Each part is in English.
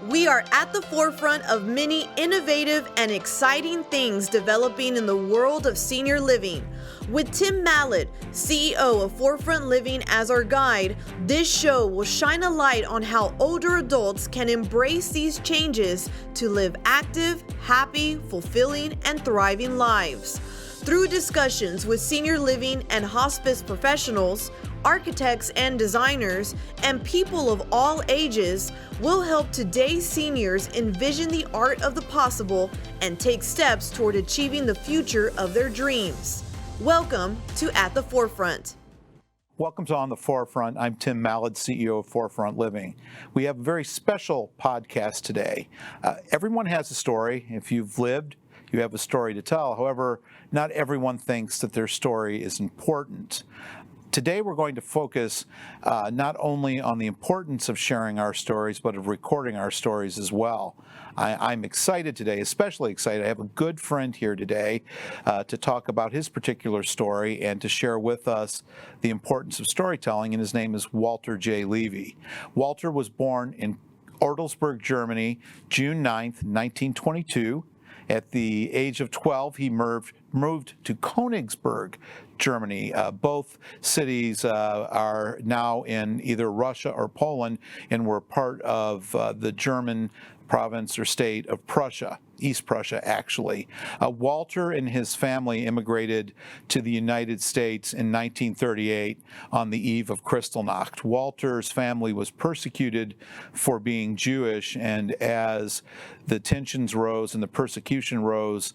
We are at the forefront of many innovative and exciting things developing in the world of senior living. With Tim Mallad, CEO of Forefront Living, as our guide, this show will shine a light on how older adults can embrace these changes to live active, happy, fulfilling, and thriving lives. Through discussions with senior living and hospice professionals, architects and designers, and people of all ages, will help today's seniors envision the art of the possible and take steps toward achieving the future of their dreams. Welcome to At the Forefront. Welcome to On the Forefront. I'm Tim Mallad, CEO of Forefront Living. We have a very special podcast today. Everyone has a story. If you've lived, you have a story to tell. However, not everyone thinks that their story is important. Today we're going to focus not only on the importance of sharing our stories, but of recording our stories as well. I'm excited today, especially excited. I have a good friend here today to talk about his particular story and to share with us the importance of storytelling, and his name is Walter J. Levy. Walter was born in Ortelsburg, Germany, June 9th, 1922. At the age of 12, he moved to Königsberg, Germany. Both cities are now in either Russia or Poland and were part of the German province or state of Prussia, East Prussia, actually. Walter and his family immigrated to the United States in 1938 on the eve of Kristallnacht. Walter's family was persecuted for being Jewish, and as the tensions rose and the persecution rose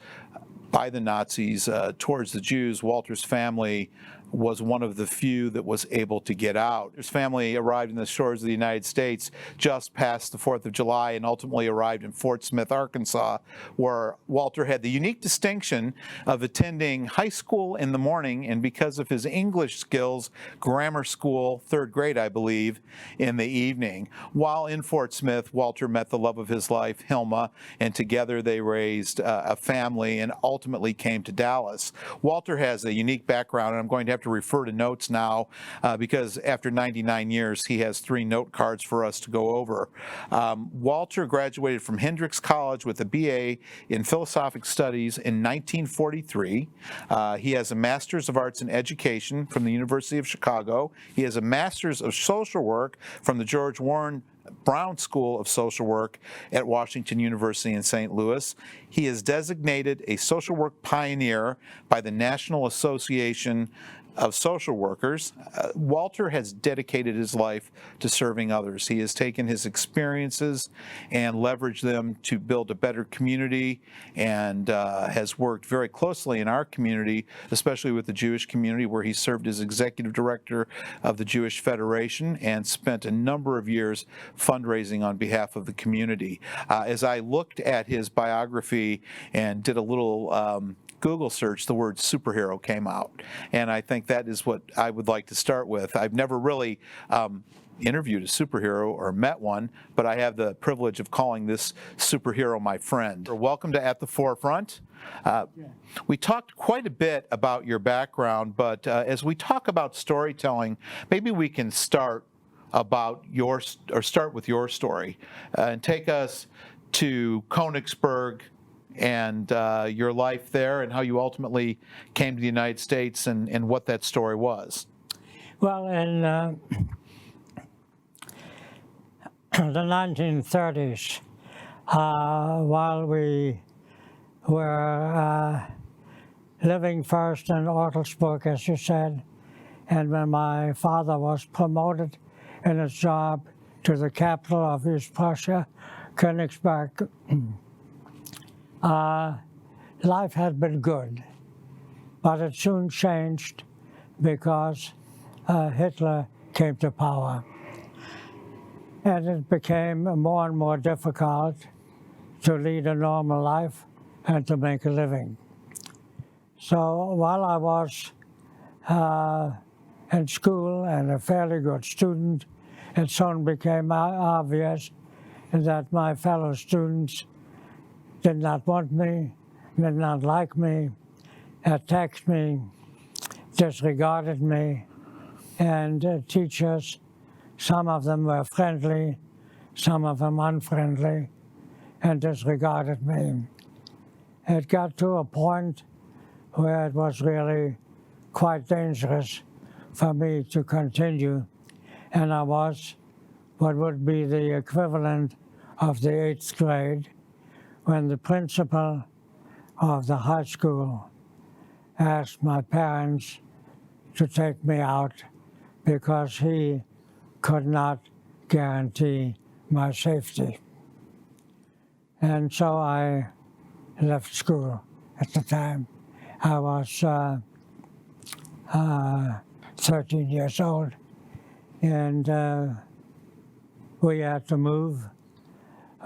by the Nazis towards the Jews, Walter's family was one of the few that was able to get out. His family arrived in the shores of the United States just past the 4th of July and ultimately arrived in Fort Smith, Arkansas, where Walter had the unique distinction of attending high school in the morning and, because of his English skills, grammar school, 3rd grade, I believe, in the evening. While in Fort Smith, Walter met the love of his life, Hilma, and together they raised a family and ultimately came to Dallas. Walter has a unique background, and I'm going to have to refer to notes now because after 99 years he has 3 note cards for us to go over. Walter graduated from Hendrix College with a BA in Philosophic Studies in 1943. He has a Master's of Arts in Education from the University of Chicago. He has a Master's of Social Work from the George Warren Brown School of Social Work at Washington University in St. Louis. He is designated a social work pioneer by the National Association of Social Workers. Walter has dedicated his life to serving others. He has taken his experiences and leveraged them to build a better community, and has worked very closely in our community, especially with the Jewish community, where he served as executive director of the Jewish Federation and spent a number of years fundraising on behalf of the community. As I looked at his biography and did a little Google search, the word superhero came out. And I think that is what I would like to start with. I've never really interviewed a superhero or met one, but I have the privilege of calling this superhero my friend. Welcome to At the Forefront. We talked quite a bit about your background, but as we talk about storytelling, maybe we can start with your story and take us to Königsberg and your life there and how you ultimately came to the United States and what that story was. Well, in the 1930s, while we were living first in Ortelsburg, as you said, and when my father was promoted in his job to the capital of East Prussia, Königsberg, life had been good, but it soon changed because Hitler came to power. And it became more and more difficult to lead a normal life and to make a living. So while I was in school and a fairly good student, it soon became obvious that my fellow students did not want me, did not like me, attacked me, disregarded me, and teachers, some of them were friendly, some of them unfriendly, and disregarded me. It got to a point where it was really quite dangerous for me to continue, and I was what would be the equivalent of the 8th grade when the principal of the high school asked my parents to take me out because he could not guarantee my safety. And so I left school at the time. I was 13 years old, and we had to move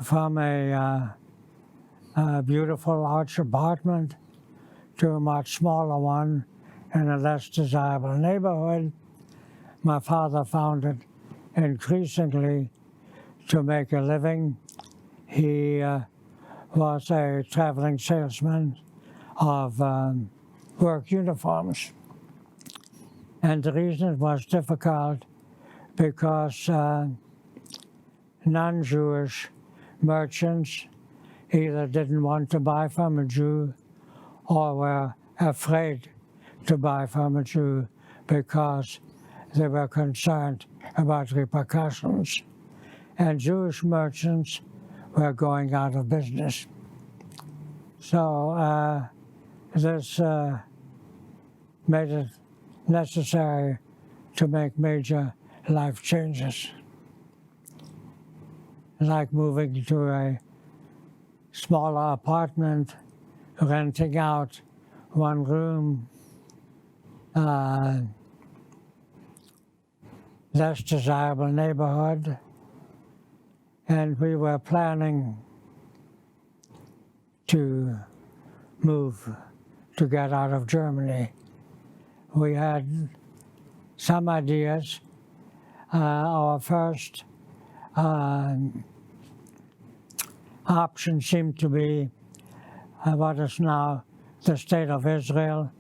from a beautiful large apartment to a much smaller one in a less desirable neighborhood. My father found it increasingly to make a living. He was a traveling salesman of work uniforms. And the reason it was difficult because non-Jewish merchants either didn't want to buy from a Jew or were afraid to buy from a Jew because they were concerned about repercussions. And Jewish merchants were going out of business. So this made it necessary to make major life changes, like moving to a smaller apartment, renting out one room, less desirable neighborhood, and we were planning to move to get out of Germany. We had some ideas. Our first option seemed to be what is now the state of Israel.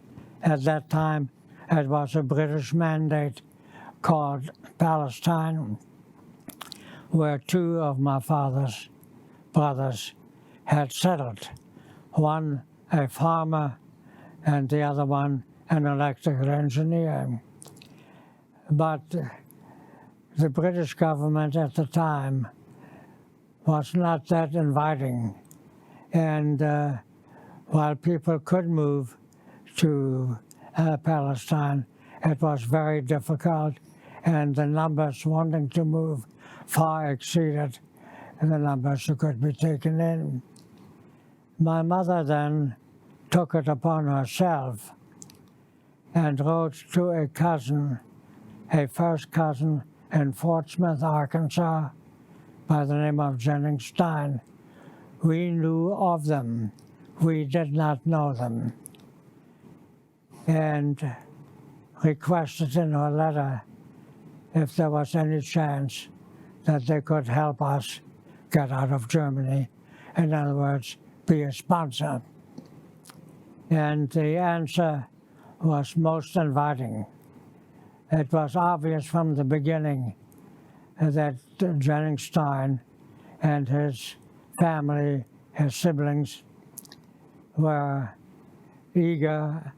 At that time, it was a British mandate called Palestine, where 2 of my father's brothers had settled. One a farmer and the other one an electrical engineer. But the British government at the time was not that inviting. And while people could move to Palestine, it was very difficult, and the numbers wanting to move far exceeded the numbers who could be taken in. My mother then took it upon herself and wrote to a cousin, a first cousin in Fort Smith, Arkansas, by the name of Jennings Stein. We knew of them. We did not know them. And requested in her letter if there was any chance that they could help us get out of Germany. In other words, be a sponsor. And the answer was most inviting. It was obvious from the beginning that Jennings Stein and his family, his siblings, were eager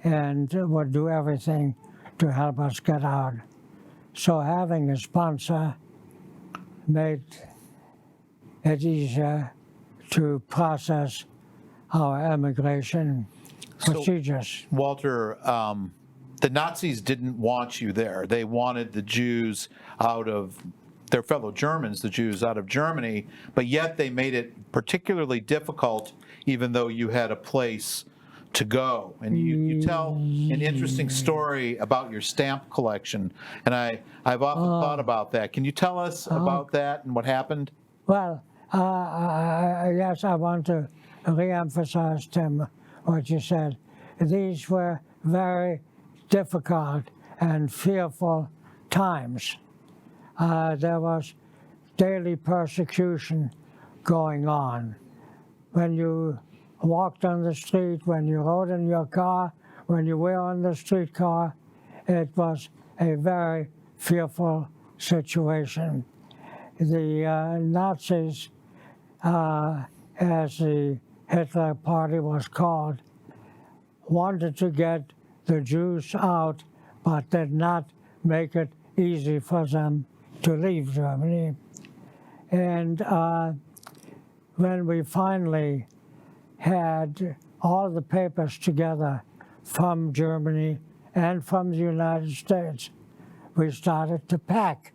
and would do everything to help us get out. So having a sponsor made it easier to process our immigration procedures. So, Walter, the Nazis didn't want you there. They wanted the Jews out of, their fellow Germans, the Jews out of Germany, but yet they made it particularly difficult, even though you had a place to go. And you tell an interesting story about your stamp collection, and I've often thought about that. Can you tell us about that and what happened? Well, yes, I want to reemphasize, Tim, what you said. These were very difficult and fearful times. There was daily persecution going on. When you walked on the street, when you rode in your car, when you were on the streetcar, it was a very fearful situation. the Nazis, as the Hitler Party was called, wanted to get the Jews out, but did not make it easy for them to leave Germany. And when we finally had all the papers together from Germany and from the United States, we started to pack.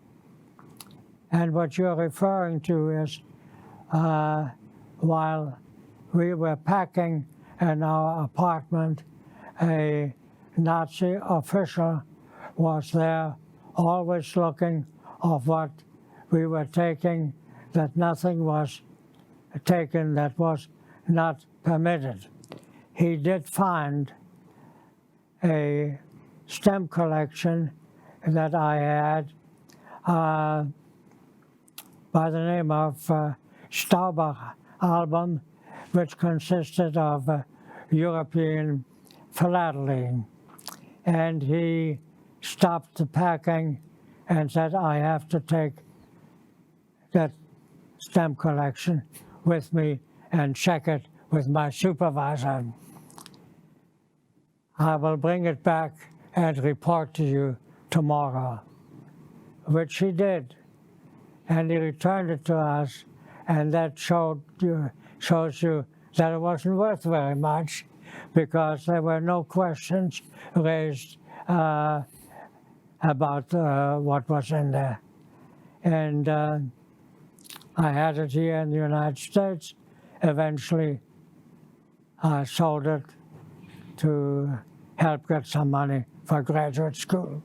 And what you're referring to is while we were packing in our apartment, a Nazi official was there, always looking of what we were taking, that nothing was taken that was not permitted. He did find a stamp collection that I had by the name of Stauber album, which consisted of European philately. And he stopped the packing and said, I have to take that stamp collection with me and check it with my supervisor. I will bring it back and report to you tomorrow, which he did. And he returned it to us, and that shows you that it wasn't worth very much, because there were no questions raised about what was in there. And I had it here in the United States. Eventually, I sold it to help get some money for graduate school.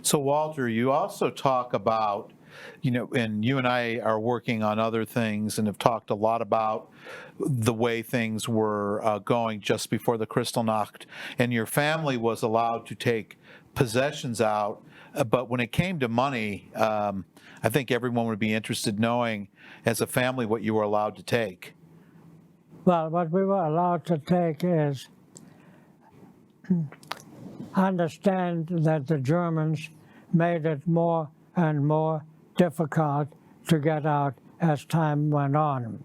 So Walter, you also talk about, and you and I are working on other things and have talked a lot about the way things were going just before the Kristallnacht, and your family was allowed to take possessions out, but when it came to money, I think everyone would be interested knowing, as a family, what you were allowed to take. Well, what we were allowed to take is understand that the Germans made it more and more difficult to get out as time went on.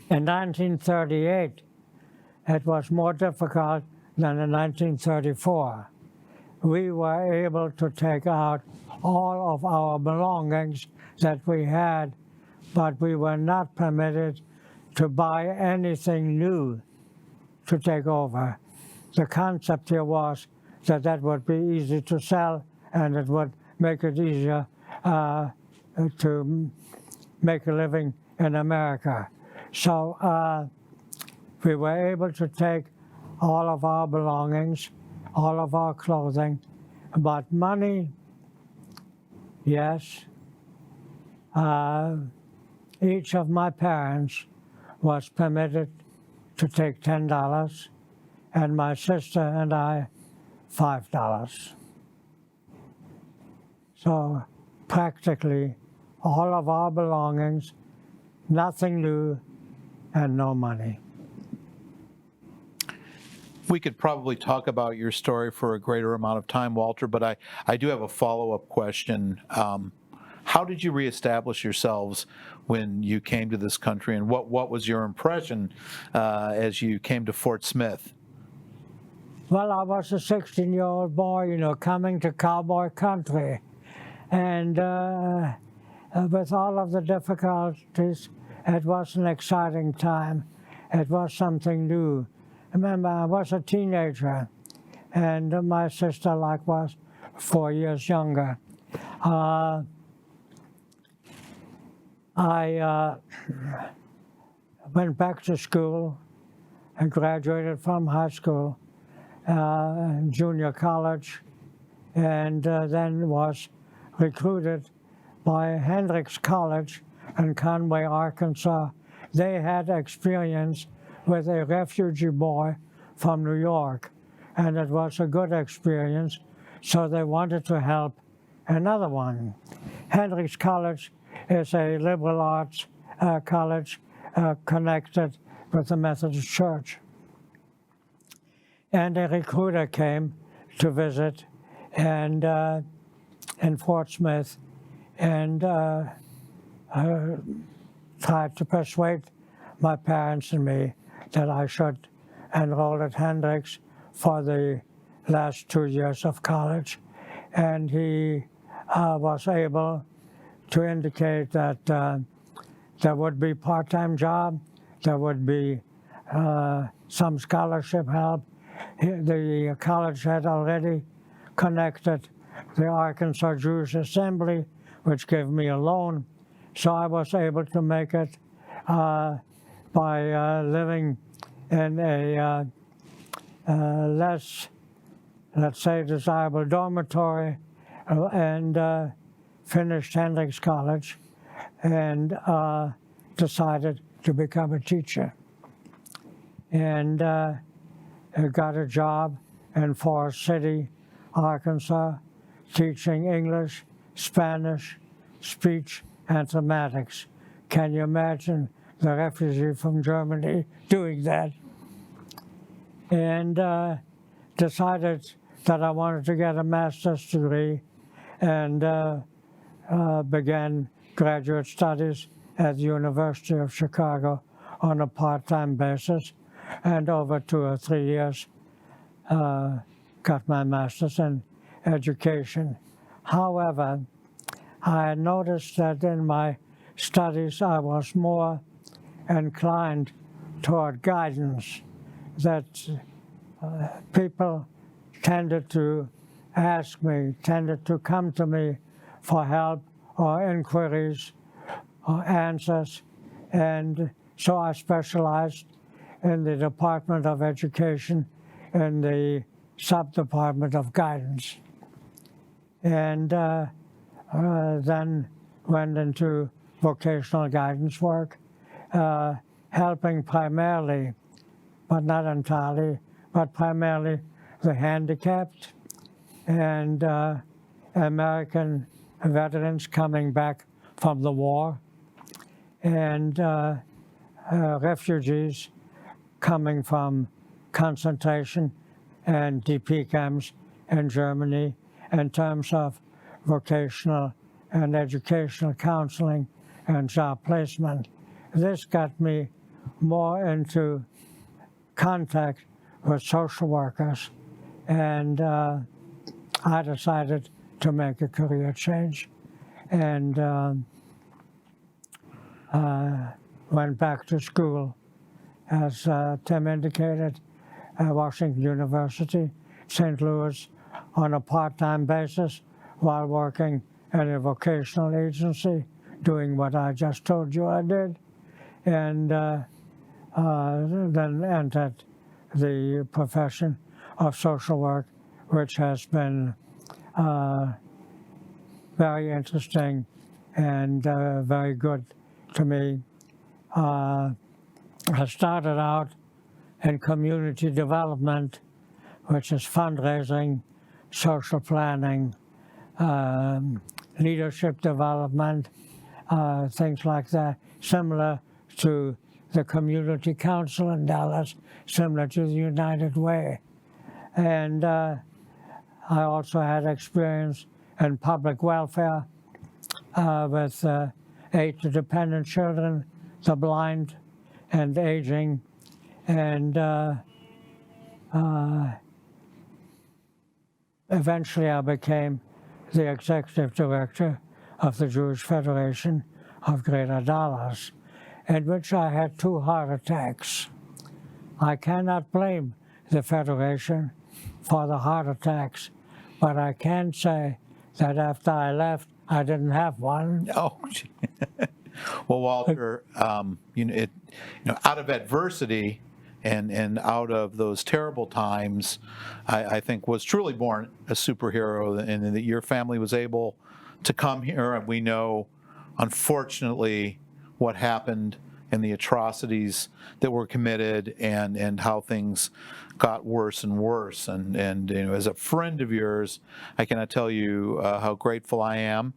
In 1938, it was more difficult than in 1934. We were able to take out all of our belongings that we had, but we were not permitted to buy anything new to take over. The concept here was that that would be easy to sell, and it would make it easier to make a living in America. So we were able to take all of our belongings, all of our clothing, but money, yes. Each of my parents was permitted to take $10, and my sister and I, $5. So practically all of our belongings, nothing new, and no money. We could probably talk about your story for a greater amount of time, Walter, but I do have a follow-up question. How did you reestablish yourselves when you came to this country, and what was your impression as you came to Fort Smith? Well, I was a 16-year-old boy, coming to cowboy country. And with all of the difficulties, it was an exciting time. It was something new. Remember, I was a teenager, and my sister, was 4 years younger. I went back to school and graduated from high school, junior college, and then was recruited by Hendrix College in Conway, Arkansas. They had experience with a refugee boy from New York, and it was a good experience, so they wanted to help another one. Hendrix College is a liberal arts college connected with the Methodist Church. And a recruiter came to visit, and in Fort Smith, and I tried to persuade my parents and me that I should enroll at Hendrix for the last 2 years of college. And he was able to indicate that there would be part-time job, there would be some scholarship help. The college had already connected the Arkansas Jewish Assembly, which gave me a loan. So I was able to make it by living in a less, let's say, desirable dormitory, and finished Hendrix College, and decided to become a teacher. And I got a job in Forest City, Arkansas, teaching English, Spanish, speech, and mathematics. Can you imagine the refugee from Germany doing that? And decided that I wanted to get a master's degree, and began graduate studies at the University of Chicago on a part-time basis, and over 2 or 3 years got my master's in education. However, I noticed that in my studies I was more inclined toward guidance, that people tended to ask me, tended to come to me for help or inquiries or answers, and so I specialized in the Department of Education in the sub-department of guidance, and then went into vocational guidance work, helping primarily, but not entirely, but primarily the handicapped and American veterans coming back from the war, and refugees coming from concentration and DP camps in Germany in terms of vocational and educational counseling and job placement. This got me more into contact with social workers, and I decided to make a career change, and went back to school, as Tim indicated, at Washington University, St. Louis, on a part-time basis while working in a vocational agency, doing what I just told you I did, and then entered the profession of social work, which has been very interesting and very good to me. I started out in community development, which is fundraising, social planning, leadership development, things like that, similar to the community council in Dallas, similar to the United Way. And I also had experience in public welfare with aid to dependent children, the blind, and aging, and eventually I became the executive director of the Jewish Federation of Greater Dallas, in which I had 2 heart attacks. I cannot blame the Federation for the heart attacks, but I can say that after I left, I didn't have one. Oh, well, Walter, out of adversity and out of those terrible times, I think was truly born a superhero, and that your family was able to come here. And we know, unfortunately, what happened and the atrocities that were committed, and how things got worse and worse. And as a friend of yours, I cannot tell you how grateful I am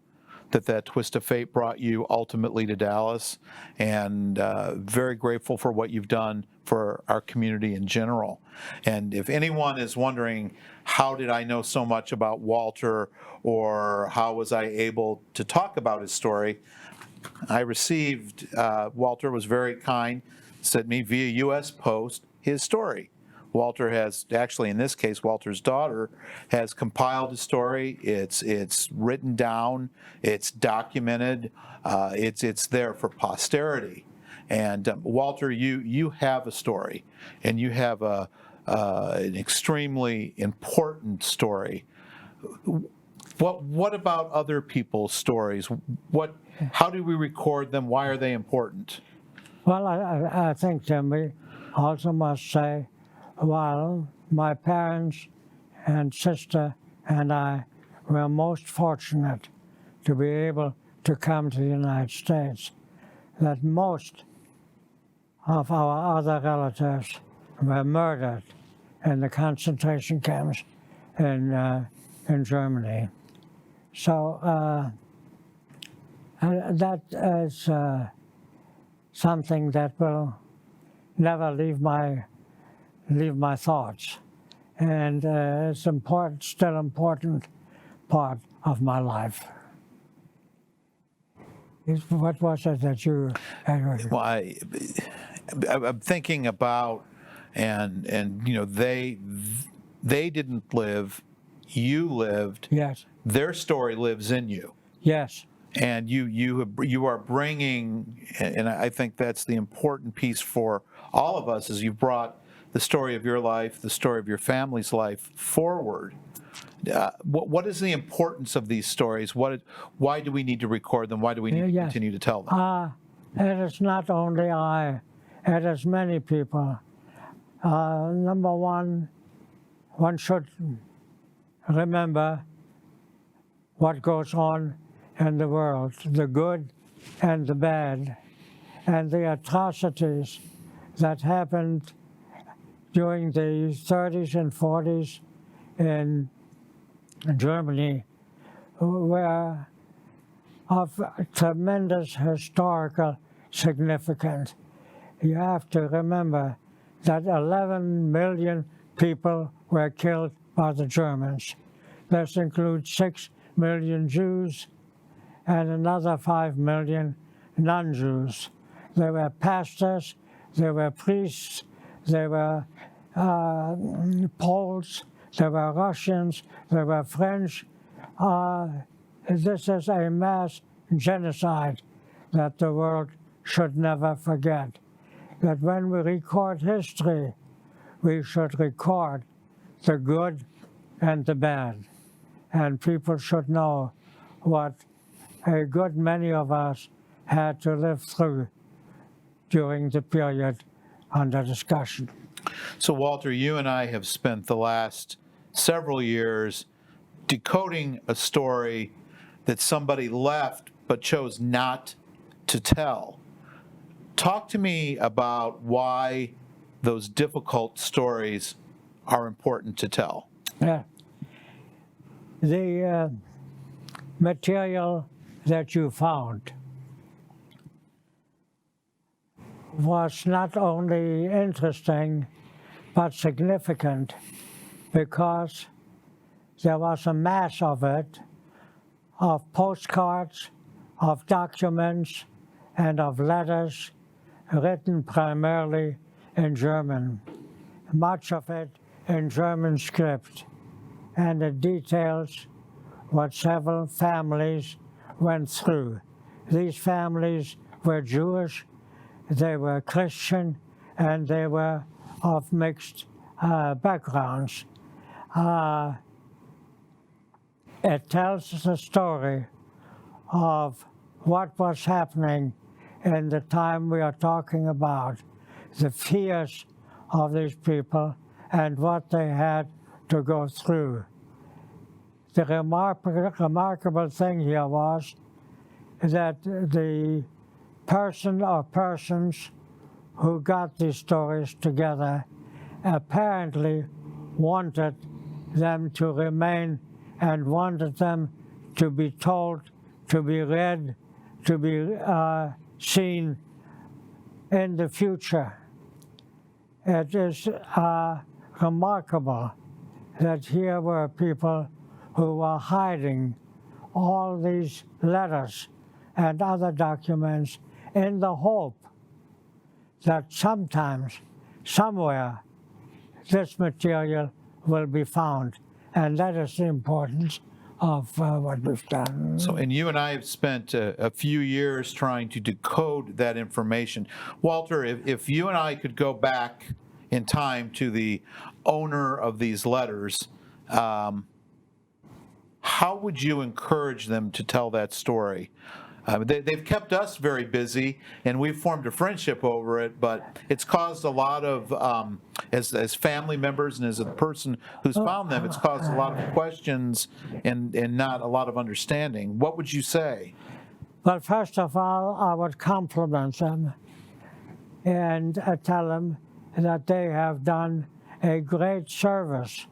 that twist of fate brought you ultimately to Dallas, and very grateful for what you've done for our community in general. And if anyone is wondering, how did I know so much about Walter, or how was I able to talk about his story? I received, Walter was very kind, sent me via U.S. Post his story. Walter has, actually in this case, Walter's daughter has compiled his story. It's written down, it's documented, it's there for posterity. And Walter, you have a story, and you have an extremely important story. What about other people's stories? How do we record them? Why are they important? Well, I think, Tim, we also must say, while my parents and sister and I were most fortunate to be able to come to the United States, that most of our other relatives were murdered in the concentration camps in Germany. So that is something that will never leave my thoughts, and it's important, still important part of my life. What was it that you had? Well, I'm thinking about, and you know, they didn't live, you lived. Yes. Their story lives in you. Yes. And you are bringing, and I think that's the important piece for all of us, is you've brought the story of your life, the story of your family's life forward. What is the importance of these stories? Why do we need to record them? Why do we need to continue to tell them? It is not only I, it is many people. Number one should remember what goes on in the world, the good and the bad, and the atrocities that happened during the 30s and 40s in Germany were of tremendous historical significance. You have to remember that 11 million people were killed by the Germans. This includes 6 million Jews and another 5 million non-Jews. There were pastors, there were priests, there were Poles, there were Russians, there were French. This is a mass genocide that the world should never forget. That when we record history, we should record the good and the bad. And people should know what a good many of us had to live through during the period under discussion. So Walter, you and I have spent the last several years decoding a story that somebody left but chose not to tell. Talk to me about why those difficult stories are important to tell. Yeah. The material that you found was not only interesting but significant because there was a mass of it, of postcards, of documents, and of letters written primarily in German, much of it in German script, and it details what several families went through. These families were Jewish, they were Christian, and they were of mixed backgrounds. It tells the story of what was happening in the time we are talking about, the fears of these people and what they had to go through. The remarkable thing here was that the person or persons who got these stories together apparently wanted them to remain and wanted them to be told, to be read, to be seen in the future. It is remarkable that here were people who were hiding all these letters and other documents in the hope that sometimes, somewhere, this material will be found. And that is the importance of what we've done. So, and you and I have spent a few years trying to decode that information. Walter, if you and I could go back in time to the owner of these letters, how would you encourage them to tell that story? They've kept us very busy, and we've formed a friendship over it, but it's caused a lot of, as family members and as a person who's found them, it's caused a lot of questions and not a lot of understanding. What would you say? Well, first of all, I would compliment them and tell them that they have done a great service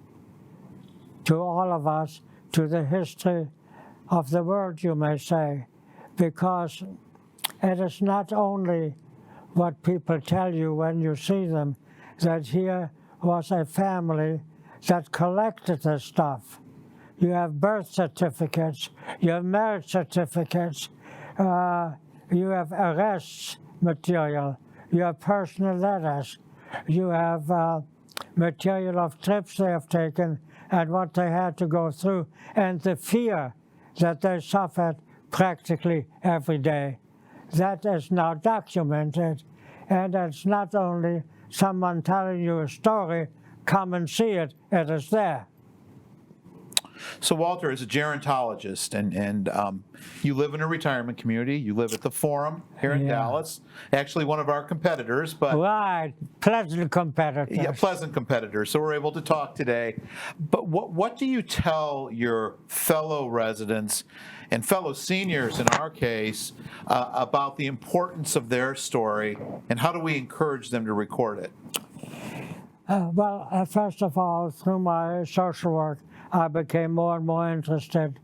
to all of us, to the history of the world, you may say, because it is not only what people tell you when you see them, that here was a family that collected this stuff. You have birth certificates, you have marriage certificates, you have arrests material, you have personal letters, you have material of trips they have taken and what they had to go through, and the fear that they suffered practically every day. That is now documented, and it's not only someone telling you a story, come and see it, it is there. So Walter is a gerontologist, and you live in a retirement community. You live at the Forum here in Dallas. Actually, one of our competitors, but right, pleasant competitors. Yeah, pleasant competitors. So we're able to talk today. But what do you tell your fellow residents and fellow seniors, in our case, about the importance of their story, and how do we encourage them to record it? Well, first of all, through my social work, I became more and more interested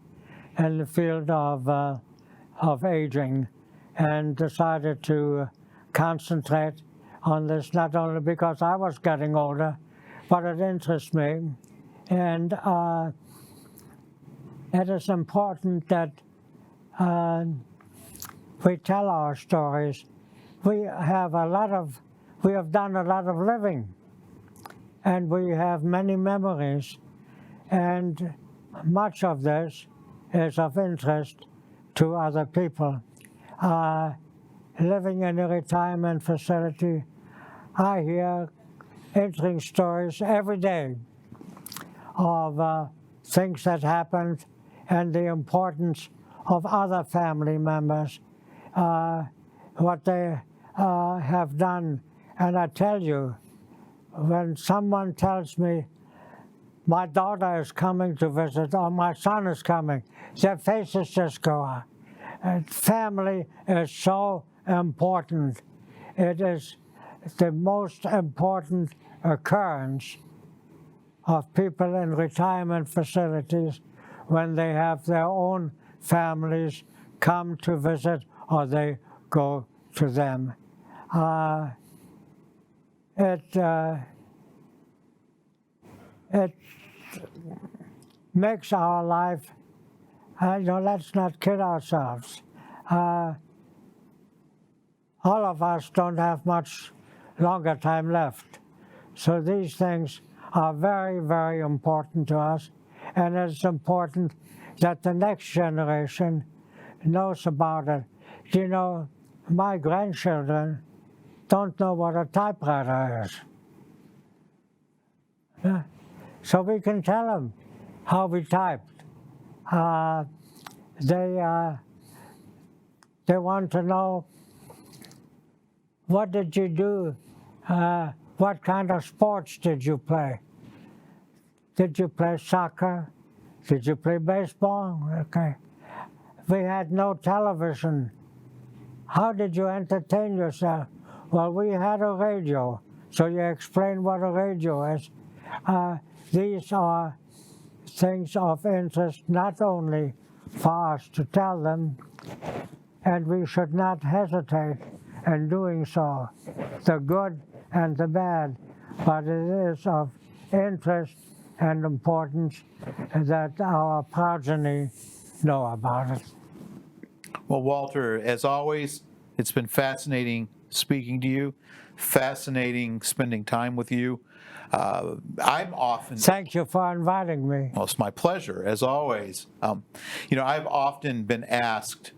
in the field of aging, and decided to concentrate on this, not only because I was getting older, but it interests me. And it is important that we tell our stories. We have done a lot of living, and we have many memories. And much of this is of interest to other people. Living in a retirement facility, I hear interesting stories every day of things that happened and the importance of other family members, what they have done. And I tell you, when someone tells me, my daughter is coming to visit, or my son is coming, their faces just go up. Family is so important. It is the most important occurrence of people in retirement facilities when they have their own families come to visit or they go to them. It makes our life, let's not kid ourselves. All of us don't have much longer time left. So these things are very, very important to us. And it's important that the next generation knows about it. You know, my grandchildren don't know what a typewriter is. So we can tell them how we typed. They want to know, what did you do? What kind of sports did you play? Did you play soccer? Did you play baseball? Okay. We had no television. How did you entertain yourself? Well, we had a radio. So you explain what a radio is. These are things of interest not only for us to tell them, and we should not hesitate in doing so. The good and the bad. but it is of interest and importance that our progeny know about it. Well, Walter, as always, it's been fascinating speaking to you, fascinating spending time with you. I'm often... Thank you for inviting me. Well, it's my pleasure, as always. I've often been asked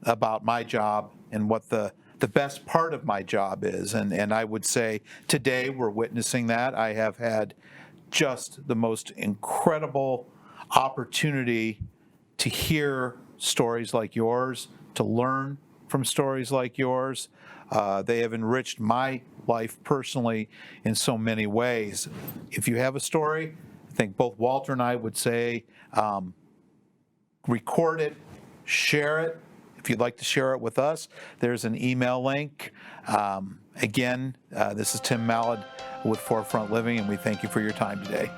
about my job and what the best part of my job is, and I would say today we're witnessing that. I have had just the most incredible opportunity to hear stories like yours, to learn from stories like yours. They have enriched my life personally in so many ways. If you have a story, I think both Walter and I would say record it, share it. If you'd like to share it with us, there's an email link. Again, this is Tim Mallad with Forefront Living, and we thank you for your time today.